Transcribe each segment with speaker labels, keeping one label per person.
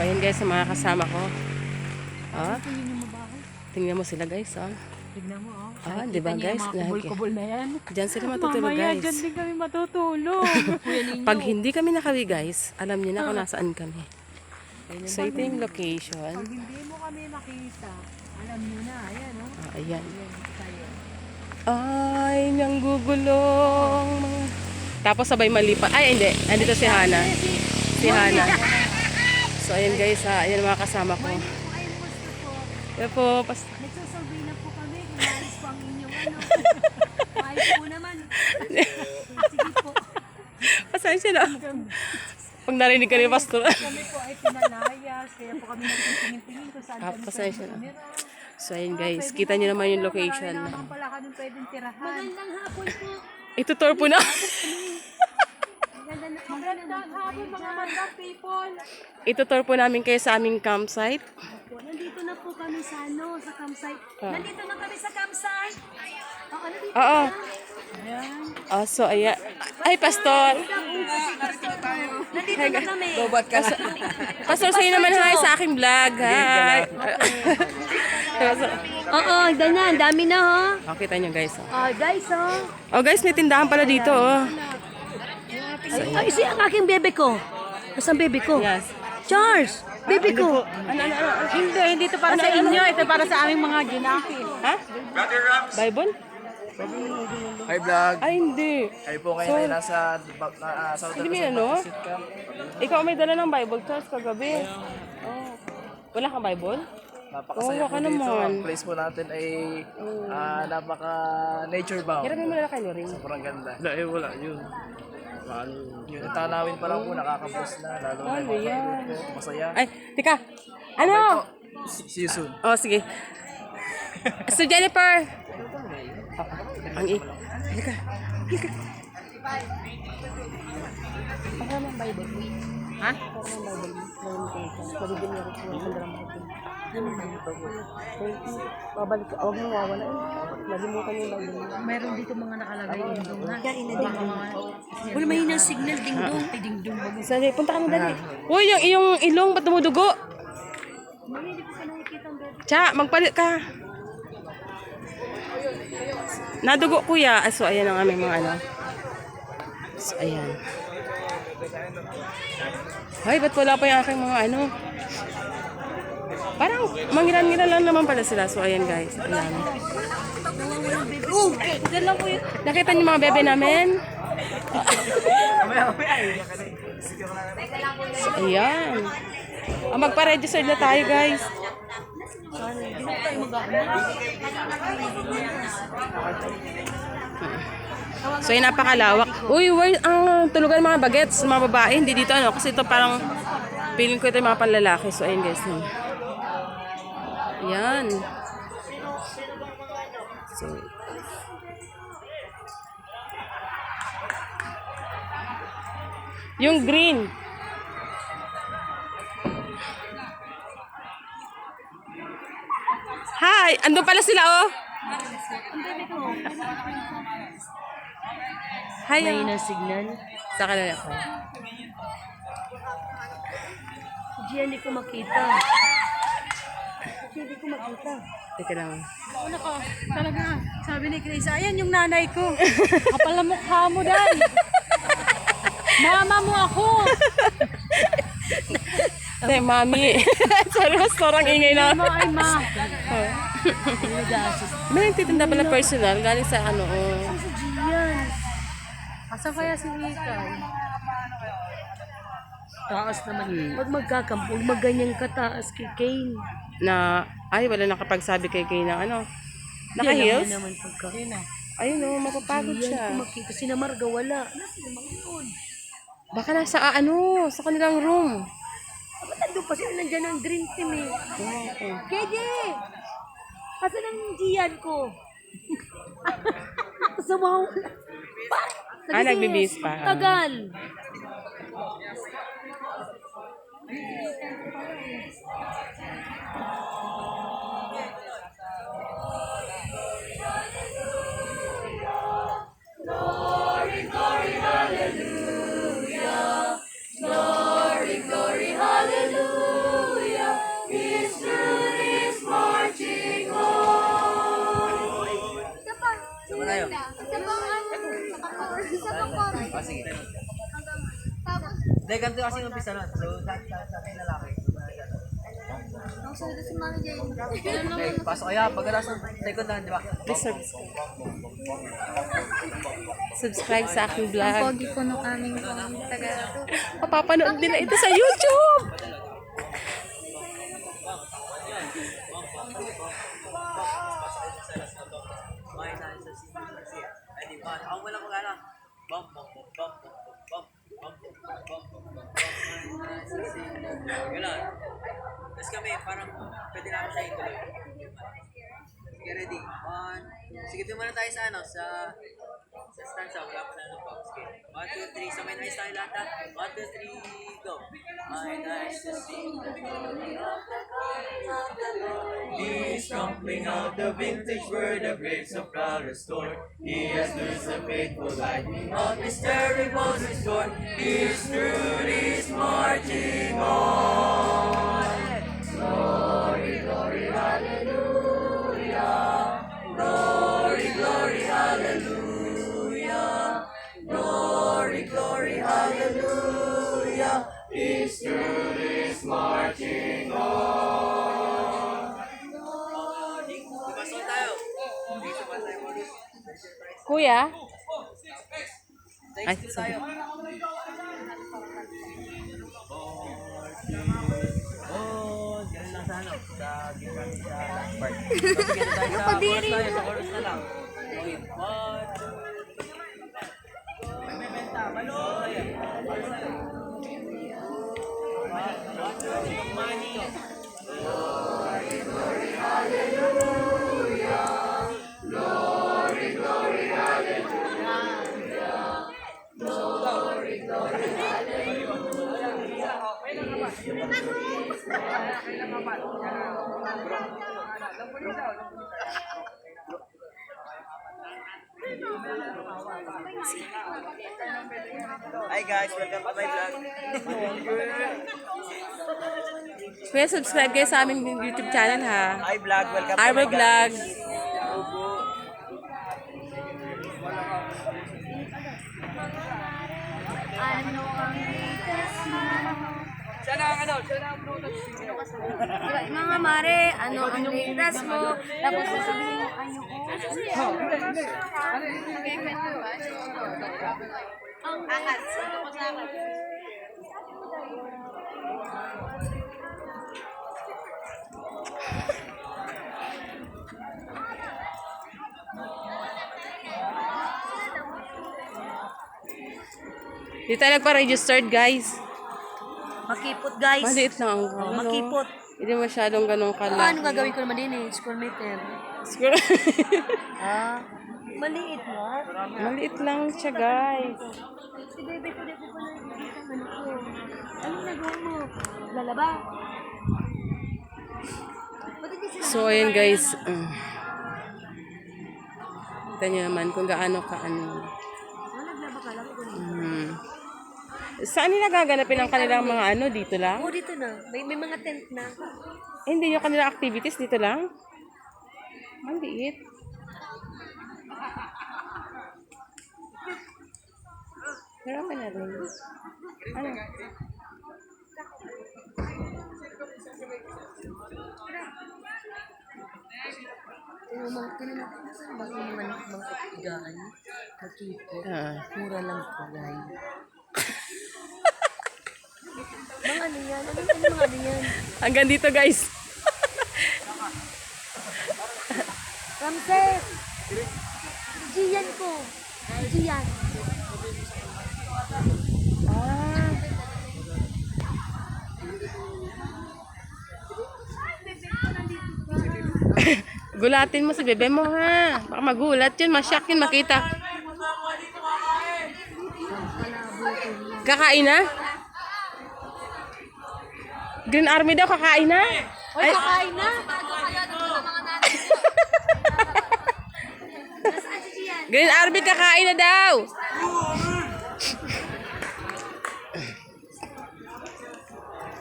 Speaker 1: So, ayan guys, ang mga kasama ko. Ah, tingnan mo sila guys, ah.
Speaker 2: Tignan mo, oh.
Speaker 1: Ah, di ba guys?
Speaker 2: Kubol-kubol na yan.
Speaker 1: Diyan sila matutulog
Speaker 2: Mamaya,
Speaker 1: guys.
Speaker 2: dyan din kami matutulog. Kuya Ninyo.
Speaker 1: Pag hindi kami nakawi guys, alam niyo na kung nasaan kami. So, ito yung location.
Speaker 2: Pag hindi mo kami makita, alam nyo na. Ayan, oh.
Speaker 1: Ah, ayan.
Speaker 2: Ayan, tayo.
Speaker 1: Ay, nang gugulong. Tapos sabay malipat. Ay, hindi. Andito si Hana. Si Hana. So, ayan guys, ha. Ayan mga kasama ko.
Speaker 2: Ay, musta po.
Speaker 1: Kaya po,
Speaker 2: Nagsasabi na po kami kung alis po ang inyong ano. Ayos po naman. Sige po.
Speaker 1: pasensya na. Pag narinig ka ni Pastor.
Speaker 2: Kami po ay pinalayas. Kaya po kami nagtitingin-tingin kung saan kami
Speaker 1: Pasensya na.
Speaker 2: tumira.
Speaker 1: So, ayan guys. Kita nyo naman yung location.
Speaker 2: Marami naman pala kami pwedeng tirahan. Magandang hapon po.
Speaker 1: Ito tour po na.
Speaker 2: Magandang hapon mga madam people.
Speaker 1: Ito tour po namin kayo sa aming campsite.
Speaker 2: Nandito na po kami sa sa campsite. Nandito na kami sa campsite. Oo, nandito
Speaker 1: Oo.
Speaker 2: na. Ayan.
Speaker 1: Oh, so, ayan. Ay, Pastor.
Speaker 2: Nandito na kami.
Speaker 1: Pastor, sa'yo naman hi sa aking vlog. Hi.
Speaker 2: Oo, ganyan. Dami na, ho.
Speaker 1: Oh, kita nyo guys. Oh.
Speaker 2: Oh, guys, oh.
Speaker 1: Oh guys, may tindahan pala dito. Oh.
Speaker 2: Ay, isi ang aking bebe ko. Nasaan bebe ko?
Speaker 1: Yes.
Speaker 2: Charles, bebe ko.
Speaker 1: Hindi ito para sa inyo. Ito para sa aming mga ginaki. Ha? Bible?
Speaker 3: Hi vlog!
Speaker 1: Ay, hindi.
Speaker 3: Kayo po ngayon ay nasa South
Speaker 1: Hindi may ano? Ikaw may dala ng Bible, Charles, kagabi. Oh. Wala kang Bible?
Speaker 3: Napakasaya
Speaker 1: Oo,
Speaker 3: po
Speaker 1: ka
Speaker 3: dito.
Speaker 1: naman.
Speaker 3: Ang place po natin ay napaka-nature bound.
Speaker 1: Hiramin mo na kayo rin.
Speaker 3: Sobrang ganda. Wala, yun. Yung tanawin pa lang po, nakakabos na. Lalo na
Speaker 1: Ano
Speaker 3: yung mga
Speaker 1: yan?
Speaker 3: grupo. Masaya.
Speaker 1: Ay, tika. Ano?
Speaker 3: See you soon.
Speaker 1: Oh, sige. So, Jennifer. Ang Halika. Halika. Parang ang Bible. Ha? Parang ang Bible. Magiging meron ko ng drama ko. Babalik ka. Huwag mo wawala. Nalimutan yung Bible.
Speaker 2: Meron dito mga nakalagay dingdong na. Yan, ina dingdong. Wala mahina signal dingdong. Ay, dingdong.
Speaker 1: Sali, punta ka na dali. Uy, yung iyong ilong, ba't dumudugo?
Speaker 2: Hindi ko pa nakikita ang bebe.
Speaker 1: Cha, magpalit ka. Nadugo kuya. So, ayan ang aming mga ano. So, ayan. Ay, ba't wala pa yung aking mga ano? Parang mangiran-ngiran lang naman pala sila. So, ayan guys. Ayan. Nakita niyo mga bebe namin? So, ayan. Magpa-register na tayo guys. So, yun napakalawak. Uy, where ang tulugan ng mga bagets, mga babae, hindi dito ano. Kasi ito parang, feeling ko ito yung mga panlalaki. So, ayun guys. Yan. So, yung green. Hi! Andun pala sila, oh! Hi,
Speaker 2: Mahina signal.
Speaker 1: sa kanila ko.
Speaker 2: Diyan, hindi ko makita. Hindi ko makita.
Speaker 1: Teka lang.
Speaker 2: Ano ko? Talaga. Sabi ni Chris, ayan yung nanay ko. Kapal na mukha mo, Day. Mama mo ako.
Speaker 1: Hindi, mami. Sa restaurant ingay na.
Speaker 2: Mama ay ma.
Speaker 1: May nagtitinda pala personal. Galing sa ano, oh.
Speaker 2: Si Gian. Asan kaya si Ikay? Taas naman. Pag magkakampong, magganyan ka taas kay Kane.
Speaker 1: Na, ay, wala nakapagsabi kay Kay na ano. Naka-heels?
Speaker 2: Yan naman pagka.
Speaker 1: Ayun, oh, mapapagod
Speaker 2: Yan,
Speaker 1: siya.
Speaker 2: kung makita si Namarga, wala. Nasa naman yun.
Speaker 1: Baka nasa, sa kanilang room.
Speaker 2: Ba't nandun pa sila nandiyan ang dream team eh?
Speaker 1: Okay.
Speaker 2: Kede! Asan ang Gian ko? Sa mga...
Speaker 1: Nagbibihis pa.
Speaker 2: Tagal! Glory, glory, hallelujah.
Speaker 3: Hindi, ganito kasi yung umpisa nun. So, sa ating lalaki.
Speaker 2: Ang sunod si Mami Jane.
Speaker 3: Okay, pasok kaya. Pagkatapos ng second hand, di ba?
Speaker 1: Please subscribe sa aking vlog.
Speaker 2: Pogi ko nung aming taga to.
Speaker 1: Papapanood nila ito sa YouTube.
Speaker 3: Ako wala kong gana. Bum, bum, bum, bum, bum, bum, bum, bum, bum, bum, Gano'n. Tapos kami, parang pwede namin siya ituloy. Sige, ready? One. Sige, doon muna tayo sa ano, sa stanza. Wala pa na ng box. Sige. 1, 2, 3. So may nice tayo lahat ha. 1, 2, 3, go. My nice to see the glory of the coming of the Lord.
Speaker 4: He is trampling out the vintage word, the grapes of God restored. He has loosed the faithful lightning of his terrible restored. His truth is marching on. Glory, glory, hallelujah. Glory, glory, hallelujah. Glory, glory, hallelujah. His truth is marching on.
Speaker 3: Dibason tayo. Dito pa tayo.
Speaker 1: Kuya? Ay,
Speaker 3: Next tayo. Oh, ganun lang sa ano. Sa gitna sa last part. Sige tayo sa chorus tayo. Sa chorus na lang. Okay. 1, 2, may benta. Malo. Money. Hi guys, welcome to my vlog.
Speaker 1: Kuya, subscribe kayo sa aming YouTube channel ha.
Speaker 3: Hi vlog, welcome to
Speaker 1: Arbor
Speaker 3: my vlog.
Speaker 1: Vlogs.
Speaker 2: Ano ang latest mo?
Speaker 3: Siya na ang ano, siya na ang
Speaker 2: Diba, mga mare, ano ang latest mo? Tapos sasabihin mo, ano ko? Ang angat. Ano ko sa akin?
Speaker 1: Di tayo nagpa-registered, guys.
Speaker 2: Makipot guys.
Speaker 1: Maliit lang ang ano.
Speaker 2: Makipot.
Speaker 1: Hindi masyadong ganun kalaki.
Speaker 2: Ano gagawin ko naman din eh? School meter.
Speaker 1: Siguro.
Speaker 2: Maliit na.
Speaker 1: Maliit lang siya, guys.
Speaker 2: Si bebe ko dito pa nakikita ang ano ko. Anong nagawa mo? Lalaba? Ba't hindi sila?
Speaker 1: So, ayan, guys. Kita nyo naman kung gaano ka ano.
Speaker 2: Naglaba ka lang ko.
Speaker 1: Saan nila gaganapin ang kanilang mga ano? Dito lang?
Speaker 2: Oo, dito na. May mga tent na.
Speaker 1: Hindi yung kanilang activities dito lang? Maliit. Pero okay na rin. Ano?
Speaker 2: Mga kapigaan. Makipot.
Speaker 1: Ah.
Speaker 2: Mura lang kulay. Mga ano yan? Ano mga ano yan?
Speaker 1: Hanggang dito, guys.
Speaker 2: Ramses! Gian ko. Gian.
Speaker 1: Ah. Gulatin mo si bebe mo, ha? Baka magulat yun, masyak yun, makita. Kakain na? Green Army daw, kakain na?
Speaker 2: Oy, kakain na!
Speaker 1: Green Army, kakain na daw!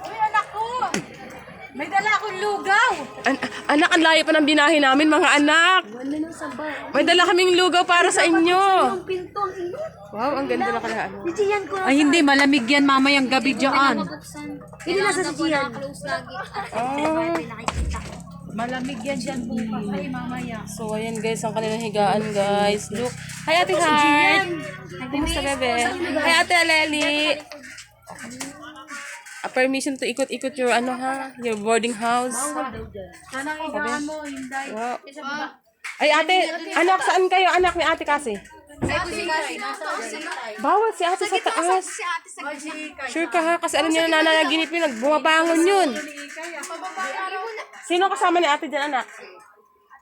Speaker 2: Uy, anak ko! May dala akong lugaw.
Speaker 1: Anak, ang layo pa ng binahe namin, mga anak. May dala kaming lugaw para sa inyo. Wow, ang ganda na kala. Ano.
Speaker 2: Ay hindi, malamig yan mamayang gabi dyan.
Speaker 5: Hindi na sa siyan.
Speaker 1: Oh.
Speaker 2: Malamig yan dyan bukas. Ay, mamaya.
Speaker 1: So, ayan guys, ang kanilang higaan, guys. Look. Hi, Ate Heart. Kumusta, bebe? Hi, Ate Aleli. Permission to ikot-ikot your, ano ha? Your boarding house.
Speaker 2: Sana ang higaan mo, Hinday.
Speaker 1: Wow. Ay, ate, anak, saan kayo? Anak ni ate kasi. Bawal si ate sa taas. Sure ka ha? Kasi alam niyo na nananaginip yun, nagbumabangon yun. Sino kasama ni ate dyan, anak?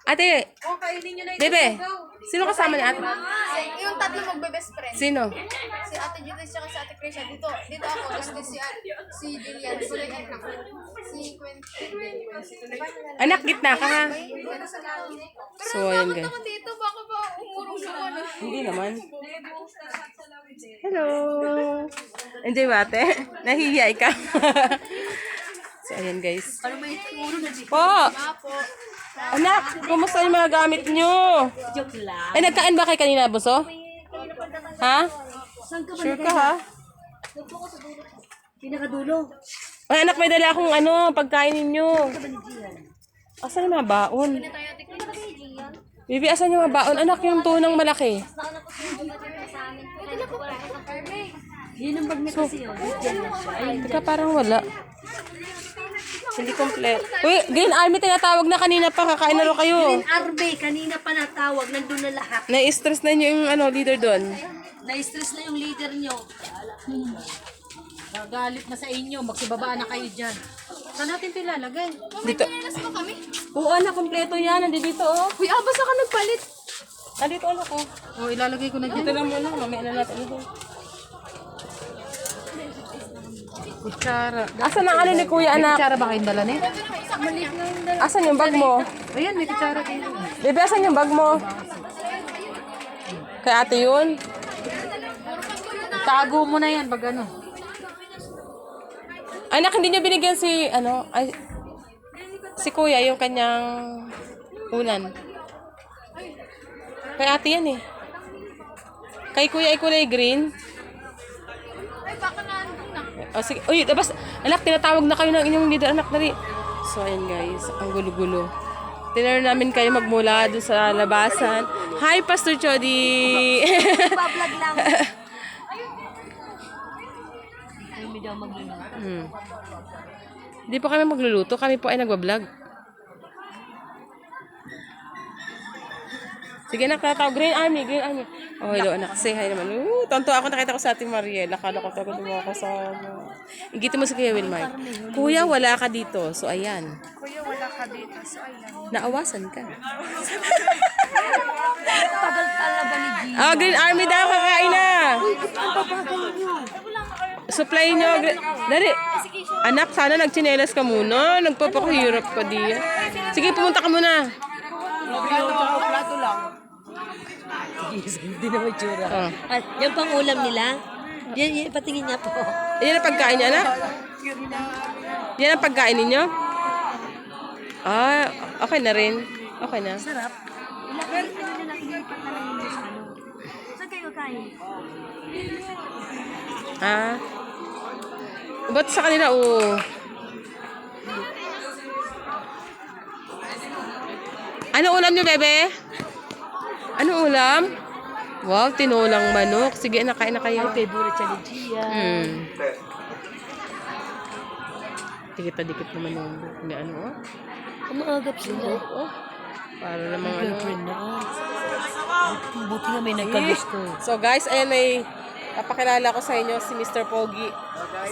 Speaker 1: Ate,
Speaker 2: O, kainin nyo na
Speaker 1: bebe, sino kasama ni ate?
Speaker 5: Yung tatlo magbe-best friend.
Speaker 1: Sino?
Speaker 5: Si Ate Judith tsaka si Ate Krisha. Dito ako. Tapos si Julian. Si Quentin.
Speaker 1: Anak, gitna ka ha? So, ayan guys.
Speaker 5: Ako dito, baka ba umurong sa ano?
Speaker 1: Hindi naman. Hello! Enjoy ba ate? Nahihiya ka? So, ayan guys. Po! Anak, kumusta yung mga gamit nyo?
Speaker 2: Joke lang.
Speaker 1: Ay, nagkain ba kayo kanina, buso? Ha? Sure ka ha?
Speaker 2: Pinakadulo.
Speaker 1: Ay, anak, may dala akong ano, pagkain ninyo. Asan yung mga baon? Bibi, asan yung mga baon? Anak, yung tunang malaki.
Speaker 2: Yun ang bag niya kasi yun.
Speaker 1: Teka, parang wala. Hindi complete. Uy, Green Army, tinatawag na kanina pa. Kakain na rin kayo.
Speaker 2: Arbe, kanina pa natawag. Nandun na lahat.
Speaker 1: Na-stress na nyo yung ano, leader doon.
Speaker 2: Na-stress na yung leader nyo. Nagalit na sa inyo. Magsibaba na kayo dyan. Saan natin ito ilalagay?
Speaker 1: Dito. Oo, anak, kompleto yan. Nandito dito, oh.
Speaker 5: Uy, basta ka nagpalit.
Speaker 1: Nandito, anak, oh.
Speaker 2: O, ilalagay ko na
Speaker 1: Dito lang muna. Mamaya na natin ito. Kutsara. Asan ang ano ni kuya, anak?
Speaker 2: Kutsara ba kayong dala niya?
Speaker 1: Asan yung bag mo?
Speaker 2: Ayan, may kutsara dito.
Speaker 1: Bebe, asan yung bag mo? Kay ate yun?
Speaker 2: Tago mo na yan pag ano.
Speaker 1: Anak, hindi niya binigyan si, ano, ay, si kuya, yung kanyang unan. Kay ate yan eh. Kay kuya ay kulay green. Oh, sige. Uy, labas. Anak, tinatawag na kayo ng inyong leader. Anak, dali. So, ayan guys. Ang gulo-gulo. Tinuro namin kayo magmula doon sa labasan. Hi, Pastor Chody!
Speaker 5: Bablog lang.
Speaker 1: Hindi po kami magluluto. Kami po ay nagbablog. Sige, anak, tatawag. Green Army, Green Army. Oh, hello, anak. Say hi naman. Tonto ako, nakita ko sa ating Mariel. Akala ko talaga mo ako sa... Ingiti mo si Kuya Wilmar. Kuya, wala ka dito. So, ayan.
Speaker 5: Kuya, wala ka dito. So, ayan.
Speaker 1: Naawasan ka.
Speaker 2: Tagal pala ba ni G?
Speaker 1: Oh, Green Army daw, kakain na. Supply nyo. Dari. Anak, sana nagchinelas ka muna. Nagpapakahirap ka diyan. Sige, pumunta ka muna.
Speaker 2: Hindi na may tsura.
Speaker 1: Oh.
Speaker 2: Yan pang ulam nila? Yan, patingin niya po.
Speaker 1: Yan ang pagkain niya, anak? Yan ang pagkain ninyo? Ah, okay na rin. Okay na.
Speaker 2: Sarap.
Speaker 5: Saan kayo kain?
Speaker 1: Ah. Ba't sa kanila, oh. Ano ulam niyo, bebe? Ano ulam? Wow, tinolang manok. Sige, nakain na kayo.
Speaker 2: Favorite siya ni Gia.
Speaker 1: Dikit-dikit naman yung may ano, oh.
Speaker 2: Umaagap sila.
Speaker 1: Oh. Para namang ano.
Speaker 2: Girlfriend na. Buti nga may nagkagusto.
Speaker 1: So guys, ayan may papakilala ko sa inyo si Mr. Pogi.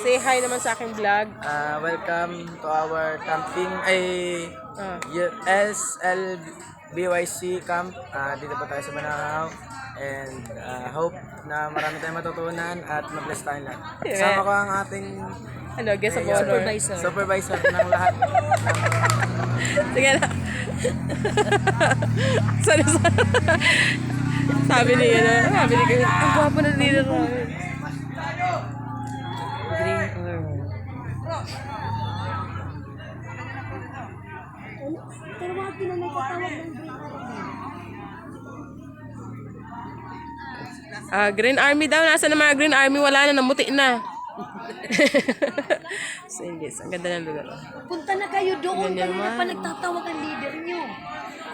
Speaker 1: Say hi naman sa aking vlog.
Speaker 3: Welcome to our camping SLBYC camp. Dito po tayo sa Banangaw. And hope na marami tayong matutunan at ma-bless tayo lahat. Kasama ko ang ating
Speaker 1: Ano, guest of honor.
Speaker 3: supervisor ng lahat.
Speaker 1: Sige na. Sabi ni Kuya, ang gwapo na leader namin.
Speaker 2: Green or... Tawagin na nagtatawag ng
Speaker 1: Green Army daw. Nasa na mga Green Army? Wala na, namuti na. So, hindi. Ang ganda ng lugar.
Speaker 2: Punta na kayo doon.
Speaker 1: Ganyan
Speaker 2: Kanina pa
Speaker 1: man.
Speaker 2: nagtatawag ang leader nyo.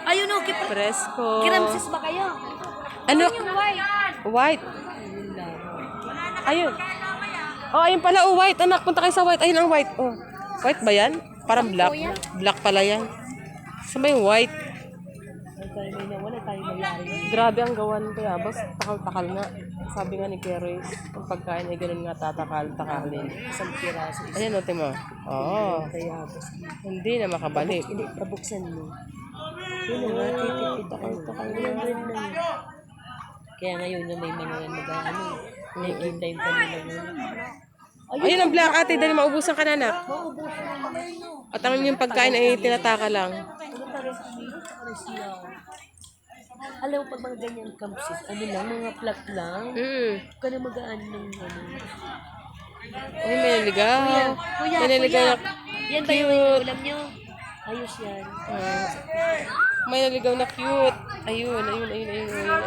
Speaker 2: Ayun o,
Speaker 1: Presko.
Speaker 2: kiramsis ba kayo?
Speaker 1: Ano?
Speaker 2: Yung white.
Speaker 1: White. Ayun. Oh, ayun pala. Oh, white. Anak, punta kayo sa white. Ayun ang white. Oh. White ba yan? Parang black. Black pala yan. Saan ba yung white? Grabe ang gawan ko. Bas, takal-takal nga. Sabi nga ni Keroy, ang pagkain ay ganun nga tatakal-takalin. Isang piraso. Ayan, note mo. Oo. Hindi na makabalik. Hindi, pabuksan mo. Yun nga, titipid takal-takal na.
Speaker 2: Kaya ngayon na may mga mag-ano, may game time pa nila ngayon.
Speaker 1: Ayun ang black ate, dali maubusan ka na anak. At ang yung pagkain ay tinataka lang.
Speaker 2: Alam mo, pag mga ganyan campsis, ano lang, mga plot lang, huwag ka na mag-aan ng ano.
Speaker 1: Uy, may naligaw.
Speaker 2: Kuya,
Speaker 1: May naligaw na
Speaker 2: yan ba yung
Speaker 1: cute.
Speaker 2: ulam nyo? Ayos yan.
Speaker 1: May naligaw na cute. Ayun, ayun, ayun, ayun, ayun.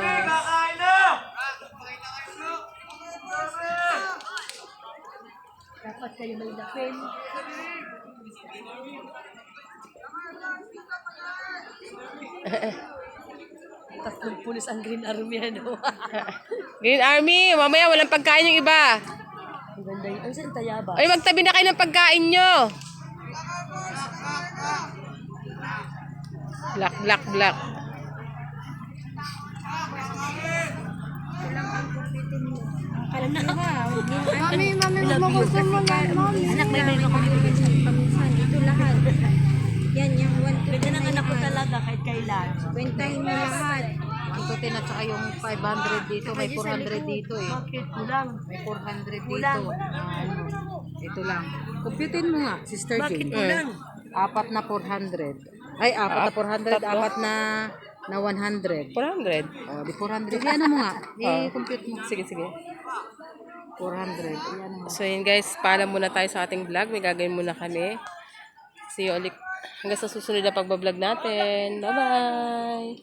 Speaker 2: Dapat kayo may lapin. Tatlong pulis ang Green Army, ano?
Speaker 1: Green Army, mamaya walang pagkain yung iba.
Speaker 2: Ang ganda yun. Ang saan tayaba?
Speaker 1: Ay, magtabi na kayo ng pagkain nyo. Black, black, black.
Speaker 5: Mami, magugustuhan mo lang, mami.
Speaker 2: Anak, may mga
Speaker 5: Paminsan, ito lahat. Yan, yung 1, 2,
Speaker 2: Pwede ng anak ko talaga kahit kailan.
Speaker 5: Kwentahin mo lahat.
Speaker 6: Ikutin at saka yung 500 dito, may 400 dito eh.
Speaker 2: Bakit? Kulang.
Speaker 6: May 400
Speaker 2: Kulang.
Speaker 6: dito. Ito lang. Computein mo nga, Sister
Speaker 2: Bakit
Speaker 6: Jane.
Speaker 2: kulang?
Speaker 6: Apat na 400. Ay, apat na 400, apat na 100.
Speaker 1: 400.
Speaker 6: Oh, di 400. Yan mo nga. I-compute mo.
Speaker 1: Sige, sige.
Speaker 6: 400. Yan mo.
Speaker 1: So yun guys, paalam muna tayo sa ating vlog. May gagawin muna kami. See you ulit hanggang sa susunod na pagbablog natin. Bye-bye!